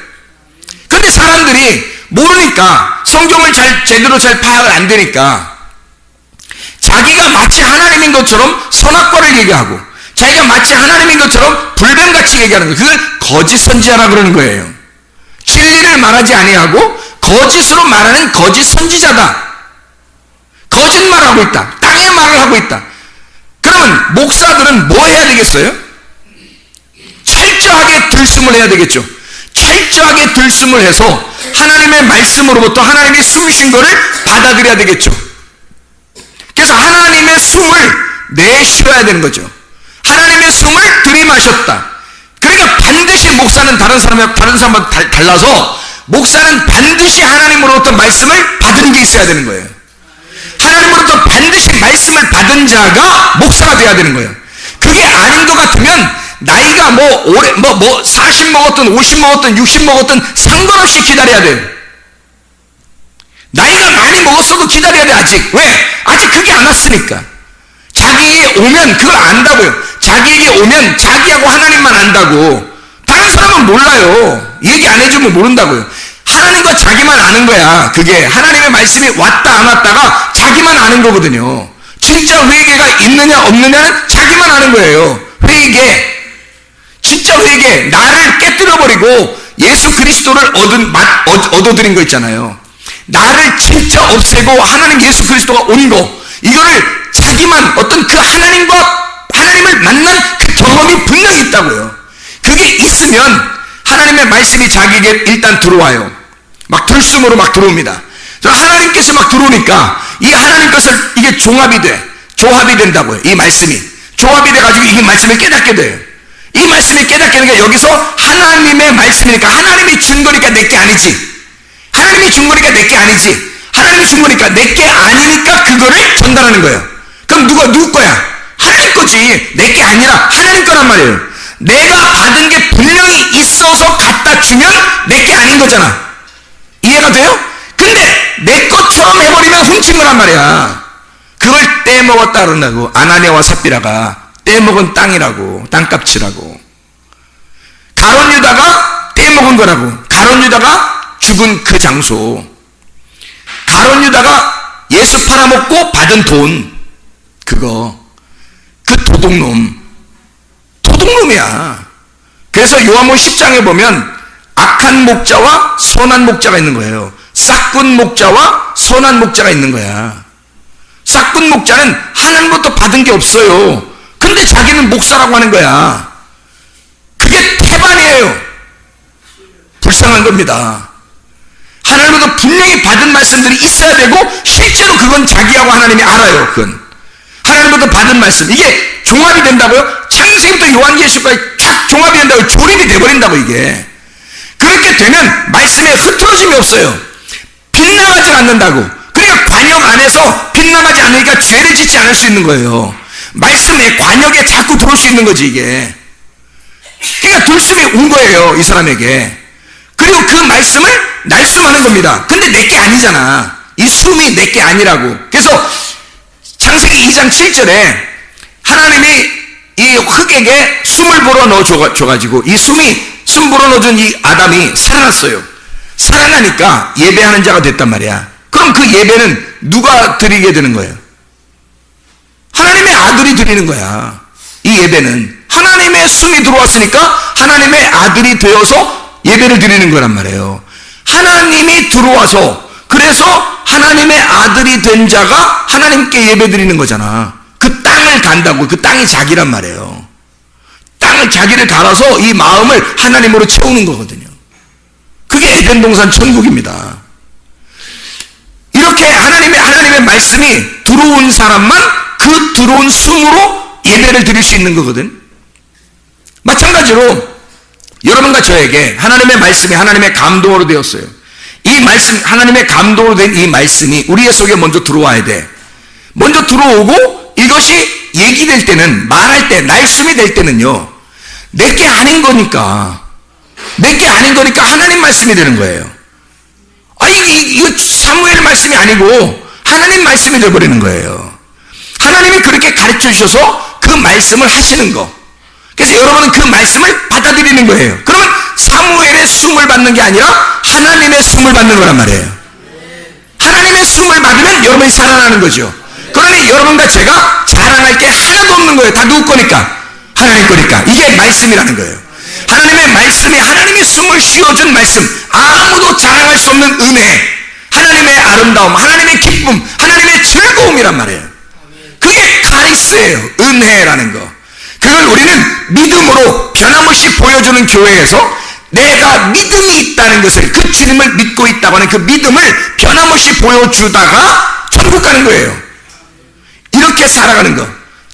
근데 사람들이 모르니까, 성경을 제대로 잘 파악을 안 되니까, 자기가 마치 하나님인 것처럼 선악과를 얘기하고, 자기가 마치 하나님인 것처럼 불뱀같이 얘기하는 거예요. 그걸 거짓 선지자라 그러는 거예요. 진리를 말하지 아니하고 거짓으로 말하는 거짓 선지자다. 거짓말하고 있다. 땅의 말을 하고 있다. 그러면 목사들은 뭐 해야 되겠어요? 철저하게 들숨을 해야 되겠죠. 철저하게 들숨을 해서 하나님의 말씀으로부터 하나님이 숨으신 거를 받아들여야 되겠죠. 그래서 하나님의 숨을 내쉬어야 되는 거죠. 하나님의 숨을 들이마셨다. 그러니까 반드시 목사는 다른 사람과 달라서 목사는 반드시 하나님으로부터 말씀을 받은 게 있어야 되는 거예요. 하나님으로부터 반드시 말씀을 받은 자가 목사가 돼야 되는 거예요. 그게 아닌 것 같으면 나이가 40 먹었든 50 먹었든 60 먹었든 상관없이 기다려야 돼요. 나이가 많이 먹었어도 기다려야 돼. 아직. 왜? 아직 그게 안 왔으니까. 자기에게 오면 그걸 안다고요. 자기에게 오면 자기하고 하나님만 안다고. 다른 사람은 몰라요. 얘기 안 해주면 모른다고요. 하나님과 자기만 아는 거야. 그게 하나님의 말씀이 왔다 안 왔다가 자기만 아는 거거든요. 진짜 회개가 있느냐 없느냐는 자기만 아는 거예요. 회개. 진짜 회개. 나를 깨뜨려버리고 예수 그리스도를 얻어들인 거 있잖아요. 나를 진짜 없애고 하나님 예수 그리스도가 온 거, 이거를 자기만 어떤 그 하나님을 만난 그 경험이 분명히 있다고요. 그게 있으면 하나님의 말씀이 자기에게 일단 들어와요. 막 들숨으로 막 들어옵니다. 하나님께서 막 들어오니까 이 하나님 것을 이게 조합이 된다고요. 이 말씀이 조합이 돼가지고 이 말씀을 깨닫게 돼요. 이 말씀이 깨닫게 되니까 여기서 하나님의 말씀이니까, 하나님이 준 거니까 내게 아니지. 하나님이 준 거니까 내게 아니지. 하나님이 준 거니까 내게 아니니까 그거를 전달하는 거예요. 그럼 누구 거야? 하나님 거지. 내게 아니라 하나님 거란 말이에요. 내가 받은 게 분명히 있어서 갖다 주면 내게 아닌 거잖아. 이해가 돼요? 근데 내 것처럼 해버리면 훔친 거란 말이야. 그걸 떼먹었다 그런다고. 아나니아와 삽비라가 떼먹은 땅이라고, 땅값이라고. 가룟 유다가 떼먹은 거라고. 가룟 유다가 죽은 그 장소. 가룟 유다가 예수 팔아먹고 받은 돈, 그거. 그 도둑놈이야. 그래서 요한복음 10장에 보면 악한 목자와 선한 목자가 있는 거예요. 싹군 목자와 선한 목자가 있는 거야. 싹군 목자는 하나님부터 받은 게 없어요. 근데 자기는 목사라고 하는 거야. 그게 태반이에요. 불쌍한 겁니다. 하나님부터 분명히 받은 말씀들이 있어야 되고, 실제로 그건 자기하고 하나님이 알아요. 그건 하나님부터 받은 말씀, 이게 종합이 된다고요? 창세기부터 요한계시까지 쫙 종합이 된다고요. 조립이 돼버린다고. 이게 그렇게 되면 말씀에 흐트러짐이 없어요. 빗나가지 않는다고. 그러니까 관역 안에서 빗나가지 않으니까 죄를 짓지 않을 수 있는 거예요. 말씀에 관역에 자꾸 들어올 수 있는 거지 이게. 그러니까 들숨이 온 거예요, 이 사람에게. 그리고 그 말씀을 날숨하는 겁니다. 근데 내게 아니잖아. 이 숨이 내게 아니라고. 그래서 창세기 2장 7절에 하나님이 이 흙에게 숨을 불어 넣어줘가지고 이 숨 불어 넣어준 이 아담이 살아났어요. 살아나니까 예배하는 자가 됐단 말이야. 그럼 그 예배는 누가 드리게 되는 거예요? 하나님의 아들이 드리는 거야. 이 예배는 하나님의 숨이 들어왔으니까 하나님의 아들이 되어서 예배를 드리는 거란 말이에요. 하나님이 들어와서, 그래서 하나님의 아들이 된 자가 하나님께 예배 드리는 거잖아. 그 땅을 간다고. 그 땅이 자기란 말이에요. 땅을 자기를 갈아서 이 마음을 하나님으로 채우는 거거든요. 그게 에덴 동산 천국입니다. 이렇게 하나님의 말씀이 들어온 사람만 그 들어온 숨으로 예배를 드릴 수 있는 거거든. 마찬가지로 여러분과 저에게 하나님의 말씀이 하나님의 감동으로 되었어요. 이 말씀, 하나님의 감동으로 된 이 말씀이 우리의 속에 먼저 들어와야 돼. 먼저 들어오고 이것이 얘기될 때는, 말할 때, 날숨이 될 때는요, 내게 아닌 거니까 하나님 말씀이 되는 거예요. 이거 사무엘 말씀이 아니고 하나님 말씀이 되어버리는 거예요. 하나님이 그렇게 가르쳐 주셔서 그 말씀을 하시는 거. 그래서 여러분은 그 말씀을 받아들이는 거예요. 그러면 사무엘의 숨을 받는 게 아니라 하나님의 숨을 받는 거란 말이에요. 하나님의 숨을 받으면 여러분이 살아나는 거죠. 그러니 여러분과 제가 자랑할 게 하나도 없는 거예요. 다 누구 거니까? 하나님 거니까. 이게 말씀이라는 거예요. 하나님의 말씀이, 하나님이 숨을 쉬어준 말씀, 아무도 자랑할 수 없는 은혜, 하나님의 아름다움, 하나님의 기쁨, 하나님의 즐거움이란 말이에요. 그게 카리스예요. 은혜라는 거. 그걸 우리는 믿음으로 변함없이 보여주는 교회에서 내가 믿음이 있다는 것을, 그 주님을 믿고 있다고 하는 그 믿음을 변함없이 보여주다가 천국 가는 거예요. 이렇게 살아가는 거.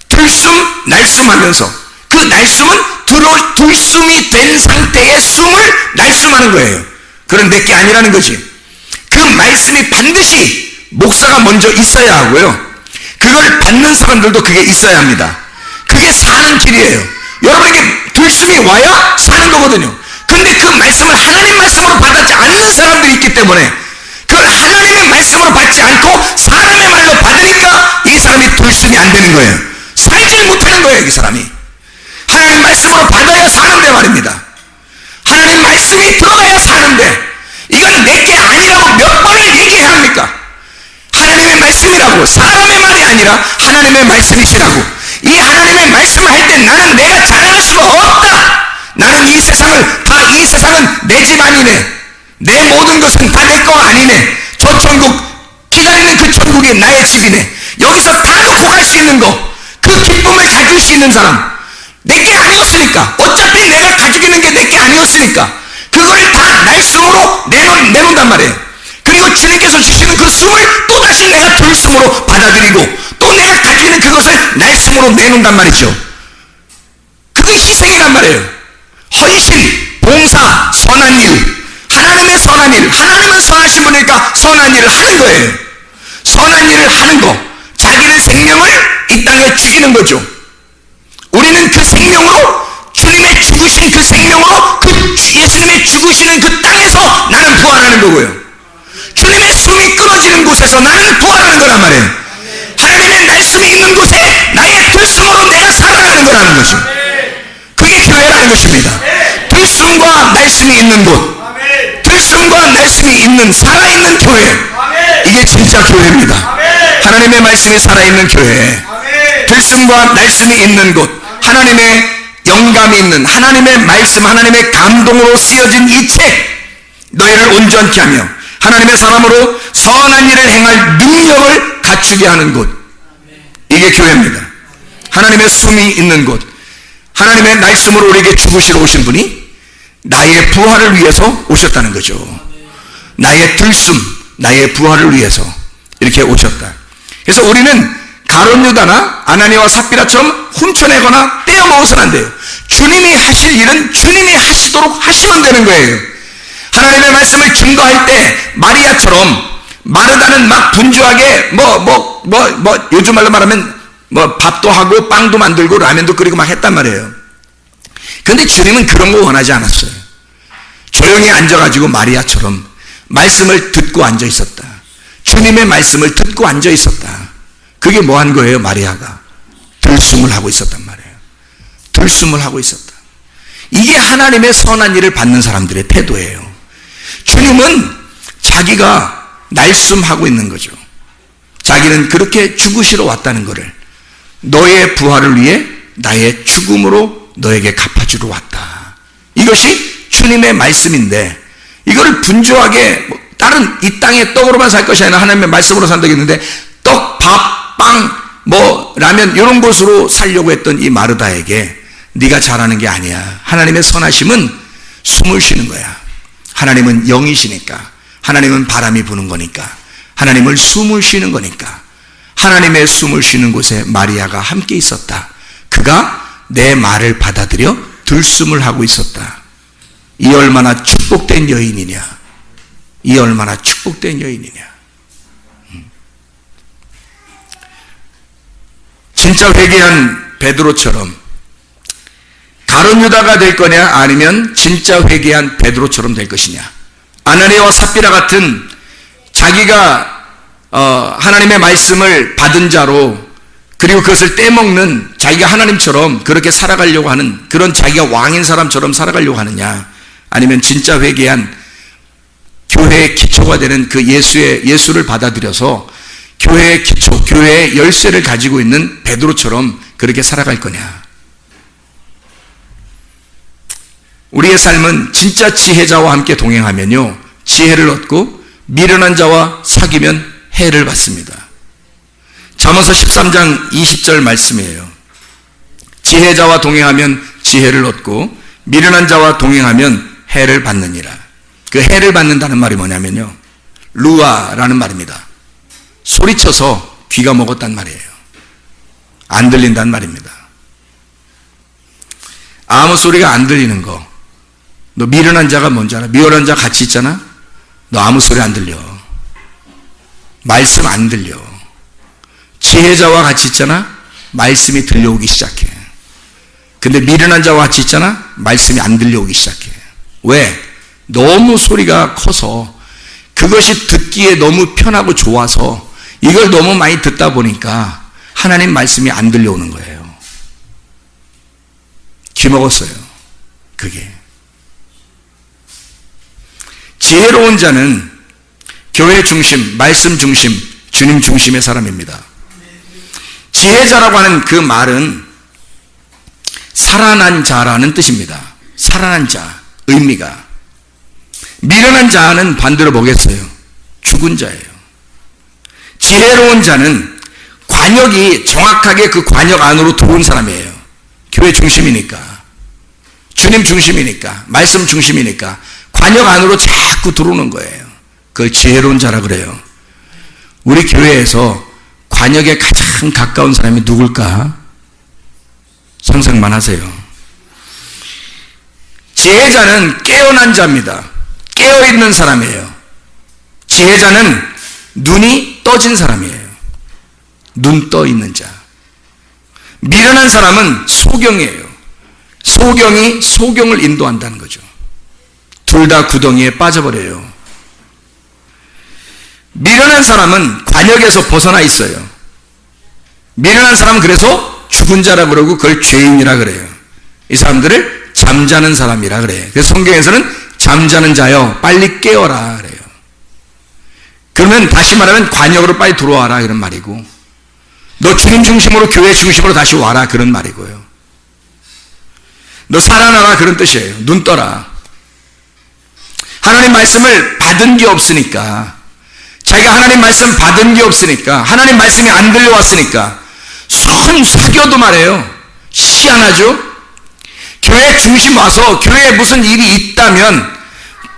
들숨, 날숨하면서 그 날숨은 들숨이 된 상태의 숨을 날숨하는 거예요. 그런 내게 아니라는 거지. 그 말씀이 반드시 목사가 먼저 있어야 하고요. 그걸 받는 사람들도 그게 있어야 합니다. 그게 사는 길이에요. 여러분에게 들숨이 와야 사는 거거든요. 근데 그 말씀을 하나님 말씀으로 받지 않는 사람들이 있기 때문에, 그걸 하나님의 말씀으로 받지 않고 사람의 말로 받으니까 이 사람이 들숨이 안 되는 거예요. 살지 못하는 거예요, 이 사람이. 하나님 말씀으로 받아야 사는데 말입니다. 하나님 말씀이 들어가야 사는데, 이건 내게 아니라고 몇 번을 얘기해야 합니까? 하나님의 말씀이라고, 사람의 말이 아니라 하나님의 말씀이시라고. 이 하나님의 말씀을 할 때 나는 내가 자랑할 수가 없다. 나는 이 세상은 내 집 아니네. 내 모든 것은 다 내 거 아니네. 저 천국, 기다리는 그 천국이 나의 집이네. 여기서 다 놓고 갈 수 있는 거, 그 기쁨을 가질 수 있는 사람, 내게 아니었으니까, 어차피 내가 가지고 있는 게 내게 아니었으니까 그걸 다 날숨으로 내놓는단 말이에요. 그리고 주님께서 주시는 그 숨을 또다시 내가 들숨으로 받아들이고, 또 내가 가지고 있는 그것을 날숨으로 내놓는단 말이죠. 그게 희생이란 말이에요. 헌신, 봉사, 선한 일, 하나님의 선한 일, 하나님은 선하신 분이니까 선한 일을 하는 거예요. 선한 일을 하는 거, 자기의 생명을 이 땅에 죽이는 거죠. 우리는 그 생명으로, 주님의 죽으신 그 생명으로, 그 예수님의 죽으시는 그 땅에서 나는 부활하는 거고요. 주님의 숨이 끊어지는 곳에서 나는 부활하는 거란 말이에요. 하나님의 말씀이 있는 곳에 나의 들숨으로 내가 살아가는 거라는 거죠. 그게 교회라는 것입니다. 들숨과 말씀이 있는 곳, 들숨과 말씀이 있는 살아있는 교회, 이게 진짜 교회입니다. 하나님의 말씀이 살아있는 교회, 들숨과 말씀이 있는 곳, 하나님의 영감이 있는, 하나님의 말씀, 하나님의 감동으로 쓰여진 이 책, 너희를 온전케 하며 하나님의 사람으로 선한 일을 행할 능력을 갖추게 하는 곳, 이게 교회입니다. 하나님의 숨이 있는 곳, 하나님의 말씀으로 우리에게 죽으시러 오신 분이 나의 부활을 위해서 오셨다는 거죠. 나의 들숨, 나의 부활을 위해서 이렇게 오셨다. 그래서 우리는 가룟 유다나 아나니아와 삽비라처럼 훔쳐내거나 떼어먹어서는 안 돼요. 주님이 하실 일은 주님이 하시도록 하시면 되는 거예요. 하나님의 말씀을 증거할 때 마리아처럼, 마르다는 막 분주하게 요즘 말로 말하면 밥도 하고 빵도 만들고 라면도 끓이고 막 했단 말이에요. 그런데 주님은 그런 거 원하지 않았어요. 조용히 앉아가지고 마리아처럼 말씀을 듣고 앉아 있었다. 주님의 말씀을 듣고 앉아 있었다. 그게 뭐 한 거예요? 마리아가 들숨을 하고 있었단 말이에요. 들숨을 하고 있었다. 이게 하나님의 선한 일을 받는 사람들의 태도예요. 주님은 자기가 날숨하고 있는 거죠. 자기는 그렇게 죽으시러 왔다는 것을, 너의 부활을 위해 나의 죽음으로 너에게 갚아주러 왔다. 이것이 주님의 말씀인데, 이거를 분주하게 다른 이 땅의 떡으로만 살 것이 아니라 하나님의 말씀으로 산다고 했는데, 떡, 밥, 빵, 라면 이런 것으로 살려고 했던 이 마르다에게 네가 잘하는 게 아니야. 하나님의 선하심은 숨을 쉬는 거야. 하나님은 영이시니까, 하나님은 바람이 부는 거니까, 하나님은 숨을 쉬는 거니까, 하나님의 숨을 쉬는 곳에 마리아가 함께 있었다. 그가 내 말을 받아들여 들숨을 하고 있었다. 이 얼마나 축복된 여인이냐. 이 얼마나 축복된 여인이냐. 진짜 회개한 베드로처럼 가룟 유다가 될 거냐, 아니면 진짜 회개한 베드로처럼 될 것이냐. 아나니아와 삽비라 같은 자기가 하나님의 말씀을 받은 자로, 그리고 그것을 떼먹는, 자기가 하나님처럼 그렇게 살아가려고 하는, 그런 자기가 왕인 사람처럼 살아가려고 하느냐, 아니면 진짜 회개한 교회의 기초가 되는 그 예수를 받아들여서 교회의 기초, 교회의 열쇠를 가지고 있는 베드로처럼 그렇게 살아갈 거냐. 우리의 삶은 진짜 지혜자와 함께 동행하면요, 지혜를 얻고 미련한 자와 사귀면 해를 받습니다. 잠언서 13장 20절 말씀이에요. 지혜자와 동행하면 지혜를 얻고 미련한 자와 동행하면 해를 받느니라. 그 해를 받는다는 말이 뭐냐면요, 루아라는 말입니다. 소리쳐서 귀가 먹었단 말이에요. 안 들린단 말입니다. 아무 소리가 안 들리는 거. 너 미련한 자가 뭔지 알아? 미련한 자 같이 있잖아? 너 아무 소리 안 들려. 말씀 안 들려. 지혜자와 같이 있잖아? 말씀이 들려오기 시작해. 근데 미련한 자와 같이 있잖아? 말씀이 안 들려오기 시작해. 왜? 너무 소리가 커서, 그것이 듣기에 너무 편하고 좋아서 이걸 너무 많이 듣다 보니까 하나님 말씀이 안 들려오는 거예요. 귀먹었어요. 그게. 지혜로운 자는 교회 중심, 말씀 중심, 주님 중심의 사람입니다. 지혜자라고 하는 그 말은 살아난 자라는 뜻입니다. 살아난 자, 의미가. 미련한 자는 반대로 뭐겠어요? 죽은 자예요. 지혜로운 자는 관역이 정확하게 그 관역 안으로 들어온 사람이에요. 교회 중심이니까, 주님 중심이니까, 말씀 중심이니까 관역 안으로 자꾸 들어오는 거예요. 그걸 지혜로운 자라 그래요. 우리 교회에서 관역에 가장 가까운 사람이 누굴까? 상상만 하세요. 지혜자는 깨어난 자입니다. 깨어있는 사람이에요. 지혜자는 눈이 떠진 사람이에요. 눈 떠 있는 자. 미련한 사람은 소경이에요. 소경이 소경을 인도한다는 거죠. 둘 다 구덩이에 빠져버려요. 미련한 사람은 관역에서 벗어나 있어요. 미련한 사람은 그래서 죽은 자라 그러고 그걸 죄인이라 그래요. 이 사람들을 잠자는 사람이라 그래요. 그래서 성경에서는 잠자는 자여 빨리 깨어라 그래요. 그러면 다시 말하면 관역으로 빨리 들어와라 이런 말이고, 너 주님 중심으로 교회 중심으로 다시 와라 그런 말이고요. 너 살아나라 그런 뜻이에요. 눈 떠라. 하나님 말씀을 받은 게 없으니까, 자기가 하나님 말씀 받은 게 없으니까, 하나님 말씀이 안 들려왔으니까 손 사겨도 말해요. 희한하죠? 교회 중심 와서 교회에 무슨 일이 있다면,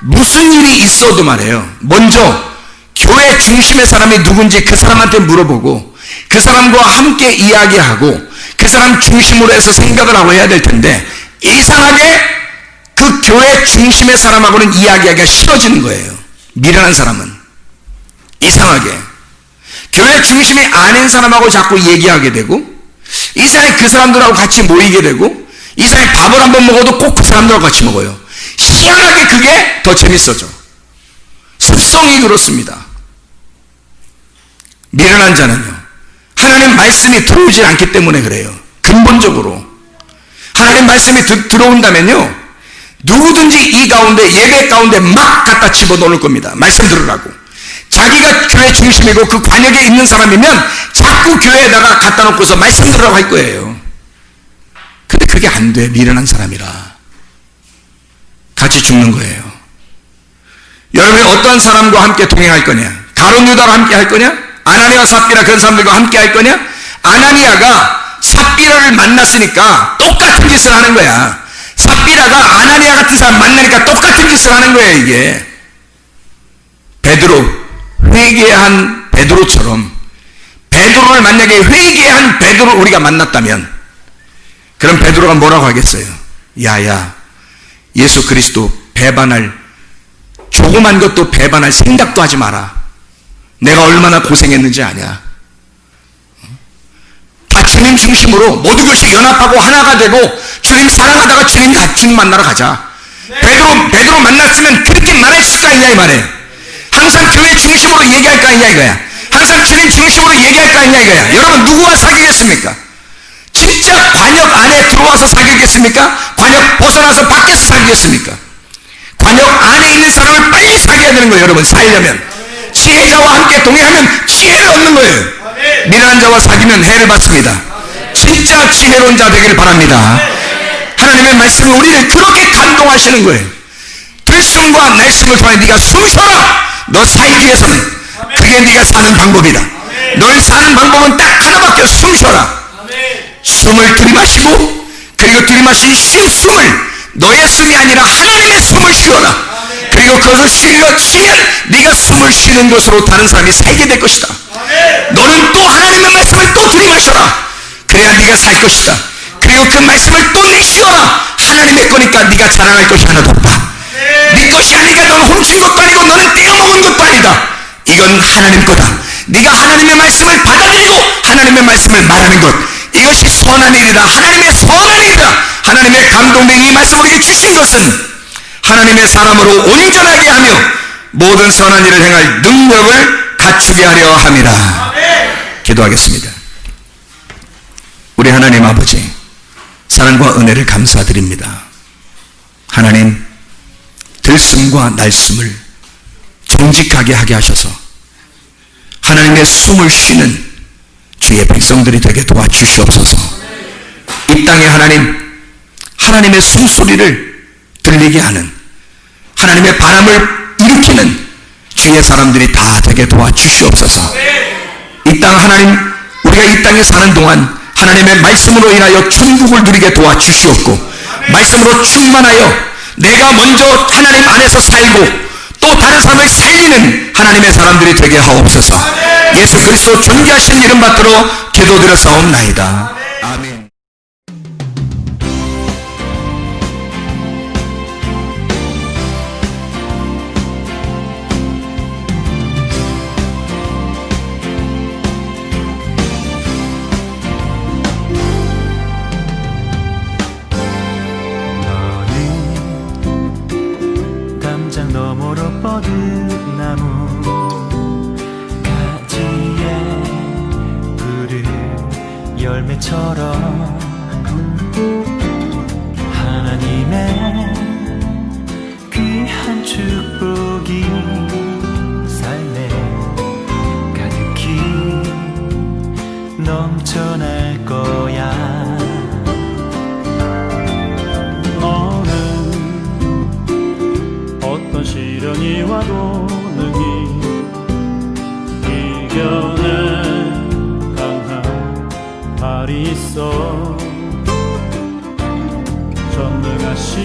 무슨 일이 있어도 말해요, 먼저 교회 중심의 사람이 누군지 그 사람한테 물어보고 그 사람과 함께 이야기하고 그 사람 중심으로 해서 생각을 하고 해야 될 텐데, 이상하게 그 교회 중심의 사람하고는 이야기하기가 싫어지는 거예요. 미련한 사람은 이상하게 교회 중심이 아닌 사람하고 자꾸 얘기하게 되고, 이상하게 그 사람들하고 같이 모이게 되고, 이상하게 밥을 한번 먹어도 꼭 그 사람들하고 같이 먹어요. 희한하게 그게 더 재밌어져. 습성이 그렇습니다. 미련한 자는요, 하나님 말씀이 들어오지 않기 때문에 그래요. 근본적으로 하나님 말씀이 들어온다면요, 누구든지 이 가운데, 예배 가운데 막 갖다 집어넣을 겁니다. 말씀 들으라고. 자기가 교회 중심이고 그 관역에 있는 사람이면 자꾸 교회에다가 갖다 놓고서 말씀 들으라고 할 거예요. 근데 그게 안 돼. 미련한 사람이라 같이 죽는 거예요. 여러분이 어떤 사람과 함께 동행할 거냐? 가룟 유다와 함께 할 거냐? 아나니아와 삽비라 그런 사람들과 함께 할 거냐? 아나니아가 삽비라를 만났으니까 똑같은 짓을 하는 거야. 삽비라가 아나니아 같은 사람 만나니까 똑같은 짓을 하는 거예요. 이게 베드로, 회개한 베드로처럼, 베드로를 만약에 회개한 베드로를 우리가 만났다면, 그럼 베드로가 뭐라고 하겠어요? 야야, 예수 그리스도 배반할, 조그만 것도 배반할 생각도 하지 마라. 내가 얼마나 고생했는지 아냐? 다 주님 중심으로 모든 것이 연합하고 하나가 되고 주님 사랑하다가 주님 만나러 가자. 베드로 만났으면 그렇게 말했을 거 아니냐 이 말이에요. 항상 교회 중심으로 얘기할 거 아니냐 이거야. 항상 주님 중심으로 얘기할 거 아니냐 이거야. 여러분, 누구와 사귀겠습니까? 진짜 관역 안에 들어와서 사귀겠습니까? 관역 벗어나서 밖에서 사귀겠습니까? 관역 안에 있는 사람을 빨리 사귀어야 되는 거예요. 여러분, 살려면 지혜자와 함께 동행하면 지혜를 얻는 거예요. 미련한 자와 사귀면 해를 받습니다. 진짜 지혜로운 자 되기를 바랍니다. 하나님의 말씀이 우리를 그렇게 감동하시는 거예요. 들숨과 날숨을 통해 네가 숨 쉬어라. 너 살기 위해서는 그게 네가 사는 방법이다. 널 사는 방법은 딱 하나밖에, 숨 쉬어라. 숨을 들이마시고, 그리고 들이마신 쉰 숨을 너의 숨이 아니라 하나님의 숨을 쉬어라. 그리고 그것을 쉬면 네가 숨을 쉬는 것으로 다른 사람이 살게 될 것이다. 너는 또 하나님의 말씀을 또 들이마셔라. 그래야 네가 살 것이다. 그리고 그 말씀을 또 내쉬어라. 하나님의 거니까 네가 자랑할 것이 하나도 없다. 네 것이 아니니까 너는 훔친 것도 아니고 너는 떼어먹은 것도 아니다. 이건 하나님 거다. 네가 하나님의 말씀을 받아들이고 하나님의 말씀을 말하는 것, 이것이 선한 일이다. 하나님의 선한 일이다. 하나님의 감동된 이 말씀을 우리에게 주신 것은 하나님의 사람으로 온전하게 하며 모든 선한 일을 행할 능력을 갖추게 하려 함이라. 기도하겠습니다. 우리 하나님 아버지, 사랑과 은혜를 감사드립니다. 하나님, 들숨과 날숨을 정직하게 하게 하셔서 하나님의 숨을 쉬는 주의 백성들이 되게 도와주시옵소서. 이 땅에 하나님의 숨소리를 들리게 하는, 하나님의 바람을 일으키는 주의 사람들이 다 되게 도와주시옵소서. 이 땅 하나님, 우리가 이 땅에 사는 동안 하나님의 말씀으로 인하여 천국을 누리게 도와주시옵고, 말씀으로 충만하여 내가 먼저 하나님 안에서 살고 또 다른 사람을 살리는 하나님의 사람들이 되게 하옵소서. 예수 그리스도 존귀하신 이름 받들어 기도드렸사옵나이다. 아멘. 너머로 뻗은 나무 가지에 푸른 열매처럼 하나님의 귀한 축복이 삶에 가득히 넘쳐날 거야. 어떤 시련이 와도 능히 이겨낸 강한 발이 있어. 전능하신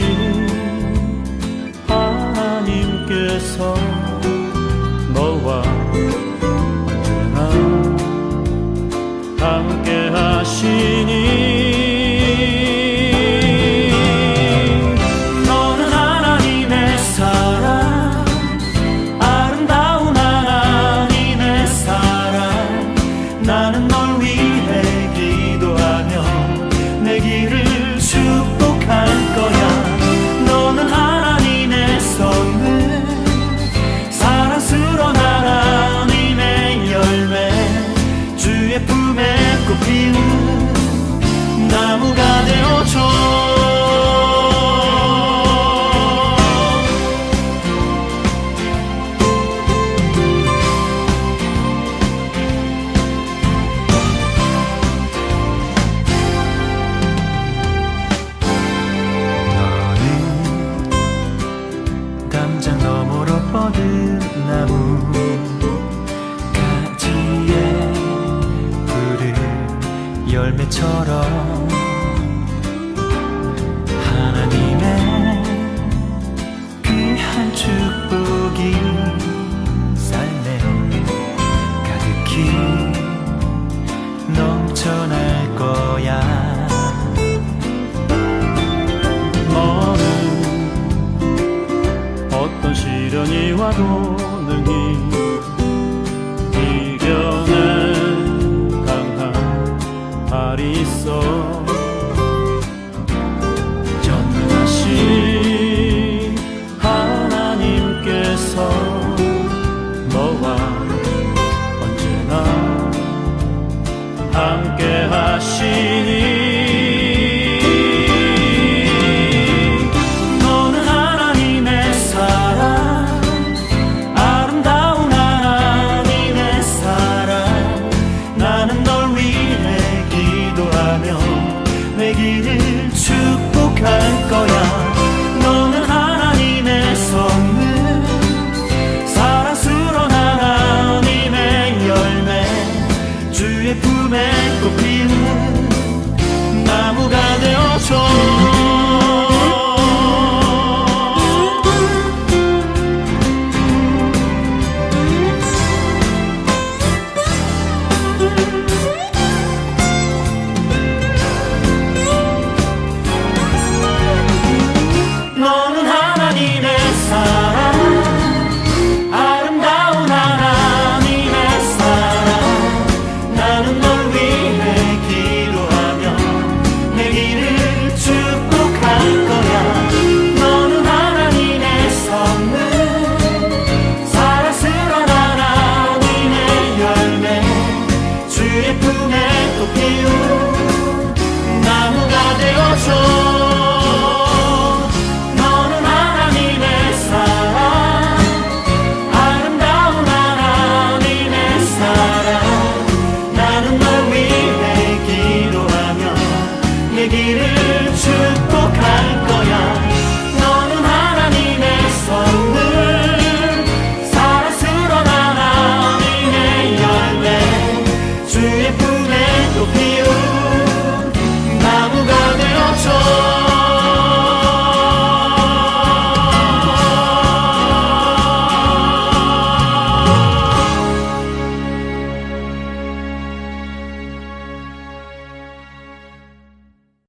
하나님께서 너와 언제나 함께 하시니 나무가 되어줘. 너는 담장 너머로 뻗은 나무 가지에 푸른 열매처럼 하나님의 귀한 축복이 삶에 가득히 넘쳐날 거야. 너는 어떤 시련이 와도 능히 이겨낸 강한 발이 있어. 전능하신 하나님께서 너와 언제나 함께 하시니 너는 하나님의 사랑, 아름다운 하나님의 사랑. 나는 널 위해 기도하며 내 길을 축복할 거야. 너는 하나님의 선물, 사랑스러운 하나님의 열매, 주의 품에 꽃 피는 나무가 되어줘.